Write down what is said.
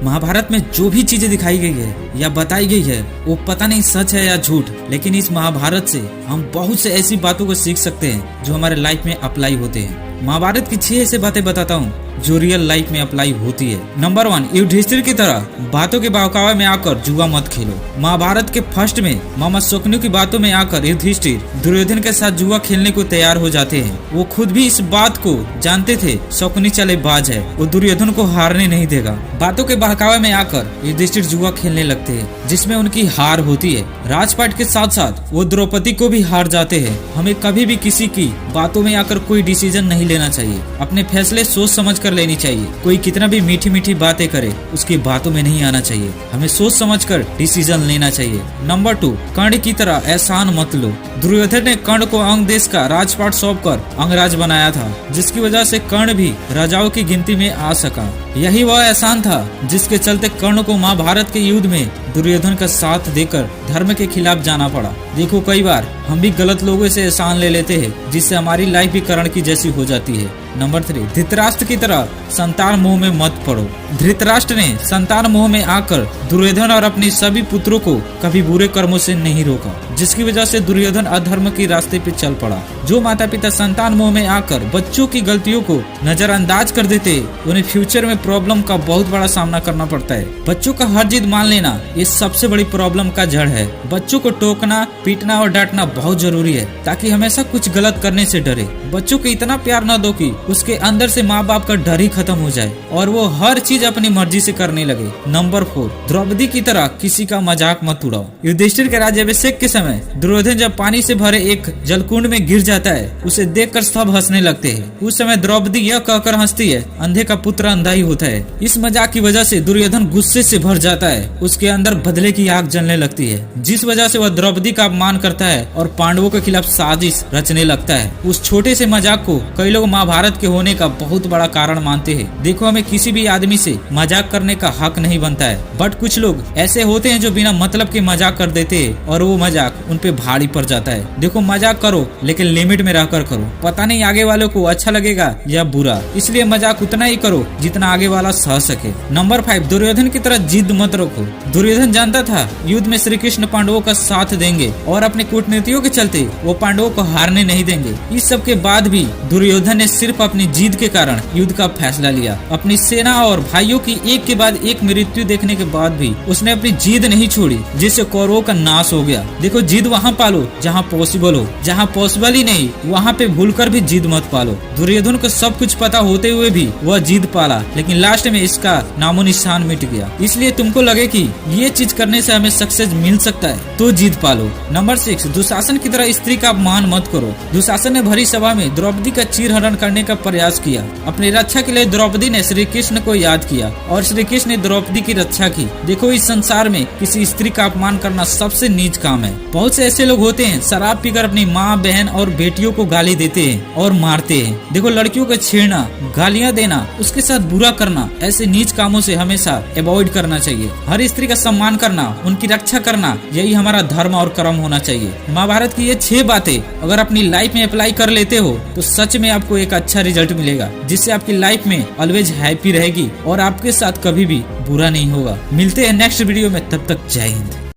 महाभारत में जो भी चीजें दिखाई गई है या बताई गई है वो पता नहीं सच है या झूठ, लेकिन इस महाभारत से हम बहुत से ऐसी बातों को सीख सकते हैं जो हमारे लाइफ में अप्लाई होते हैं। महाभारत की 6 ऐसी बातें बताता हूँ जो रियल लाइफ में अप्लाई होती है। नंबर 1, युधिष्ठिर की तरह बातों के बहकावे में आकर जुआ मत खेलो। महाभारत के फर्स्ट में मामा शकुनी की बातों में आकर युधिष्ठिर दुर्योधन के साथ जुआ खेलने को तैयार हो जाते हैं। वो खुद भी इस बात को जानते थे शकुनी चालेबाज है, वो दुर्योधन को हारने नहीं देगा। बातों के बहकावे में आकर युधिष्ठिर जुआ खेलने लगते हैं जिसमें उनकी हार होती है। राजपाट के साथ साथ वो द्रौपदी को भी हार जाते हैं। हमें कभी भी किसी की बातों में आकर कोई डिसीजन नहीं लेना चाहिए। अपने फैसले सोच समझ कर लेनी चाहिए। कोई कितना भी मीठी मीठी बातें करे उसकी बातों में नहीं आना चाहिए। हमें सोच समझकर डिसीजन लेना चाहिए। नंबर 2, कर्ण की तरह एहसान मत लो। दुर्योधन ने कर्ण को अंग देश का राजपाट सौंपकर अंगराज बनाया था, जिसकी वजह से कर्ण भी राजाओं की गिनती में आ सका। यही वह एहसान था जिसके चलते कर्ण को महाभारत के युद्ध में दुर्योधन का साथ देकर धर्म के खिलाफ जाना पड़ा। देखो, कई बार हम भी गलत लोगों से एहसान ले लेते हैं जिससे हमारी लाइफ भी कर्ण की जैसी हो जाती है। नंबर 3, धृतराष्ट्र की तरह संतान मोह में मत पड़ो। धृतराष्ट्र ने संतान मोह में आकर दुर्योधन और अपने सभी पुत्रों को कभी बुरे कर्मों से नहीं रोका, जिसकी वजह से दुर्योधन अधर्म के रास्ते पे चल पड़ा। जो माता पिता संतान मोह में आकर बच्चों की गलतियों को नजरअंदाज कर देते, उन्हें फ्यूचर में प्रॉब्लम का बहुत बड़ा सामना करना पड़ता है। बच्चों का हर जिद मान लेना ये सबसे बड़ी प्रॉब्लम का जड़ है। बच्चों को टोकना, पीटना और डांटना बहुत जरूरी है ताकि हमेशा कुछ गलत करने से डरे। बच्चों को इतना प्यार न दो कि उसके अंदर से माँ बाप का डर ही खत्म हो जाए और वो हर चीज अपनी मर्जी से करने लगे। नंबर 4, द्रौपदी की तरह किसी का मजाक मत उड़ाओ। युधिष्ठिर के राज्याभिषेक के समय दुर्योधन जब पानी से भरे एक जलकुंड में गिर जाता है, उसे देखकर सब हंसने लगते हैं। उस समय द्रौपदी यह कहकर हंसती है, अंधे का पुत्र अंधा ही होता है। इस मजाक की वजह से दुर्योधन गुस्से से भर जाता है। उसके अंदर बदले की आग जलने लगती है, जिस वजह से वह द्रौपदी का अपमान करता है और पांडवों के खिलाफ साजिश रचने लगता है। उस छोटे से मजाक को कई लोग महाभारत के होने का बहुत बड़ा कारण मानते हैं। देखो, हमें किसी भी आदमी से मजाक करने का हक नहीं बनता है, बट कुछ लोग ऐसे होते हैं जो बिना मतलब के मजाक कर देते हैं और वो मजाक उन पे भारी पड़ जाता है। देखो, मजाक करो लेकिन लिमिट में रहकर करो। पता नहीं आगे वालों को अच्छा लगेगा या बुरा, इसलिए मजाक उतना ही करो जितना आगे वाला सह सके। नंबर 5, दुर्योधन की तरह जिद मत रखो। दुर्योधन जानता था युद्ध में श्री कृष्ण पांडवों का साथ देंगे और अपने कूटनीतियों के चलते वो पांडवों को हारने नहीं देंगे। इस सब के बाद भी दुर्योधन ने सिर्फ अपनी जीद के कारण युद्ध का फैसला लिया। अपनी सेना और भाइयों की एक के बाद एक मृत्यु देखने के बाद भी उसने अपनी जीद नहीं छोड़ी, जिससे कौरवों का नाश हो गया। देखो, जिद वहाँ पालो जहाँ पॉसिबल हो, जहाँ पॉसिबल ही नहीं वहाँ पे भूलकर भी जिद मत पालो। दुर्योधन को सब कुछ पता होते हुए भी वह जिद पाला, लेकिन लास्ट में इसका नामो निशान मिट गया। इसलिए तुमको लगे कि ये चीज करने से हमें सक्सेस मिल सकता है तो जिद पालो। नंबर 6, दुशासन की तरह स्त्री का अपमान मत करो। दुशासन ने भरी सभा में द्रौपदी का चीरहरण करने का प्रयास किया। अपनी रक्षा के लिए द्रौपदी ने श्री कृष्ण को याद किया और श्री कृष्ण ने द्रौपदी की रक्षा की। देखो, इस संसार में किसी स्त्री का अपमान करना सबसे नीच काम है। बहुत से ऐसे लोग होते हैं शराब पीकर अपनी माँ, बहन और बेटियों को गाली देते हैं और मारते हैं। देखो, लड़कियों को छेड़ना, गालियाँ देना, उसके साथ बुरा करना, ऐसे नीच कामों से हमेशा अवॉइड करना चाहिए। हर स्त्री का सम्मान करना, उनकी रक्षा करना, यही हमारा धर्म और कर्म होना चाहिए। महाभारत की ये 6 बातें अगर अपनी लाइफ में अप्लाई कर लेते हो तो सच में आपको एक अच्छा रिजल्ट मिलेगा, जिससे आपकी लाइफ में ऑलवेज हैप्पी रहेगी और आपके साथ कभी भी बुरा नहीं होगा। मिलते हैं नेक्स्ट वीडियो में, तब तक जय हिंद।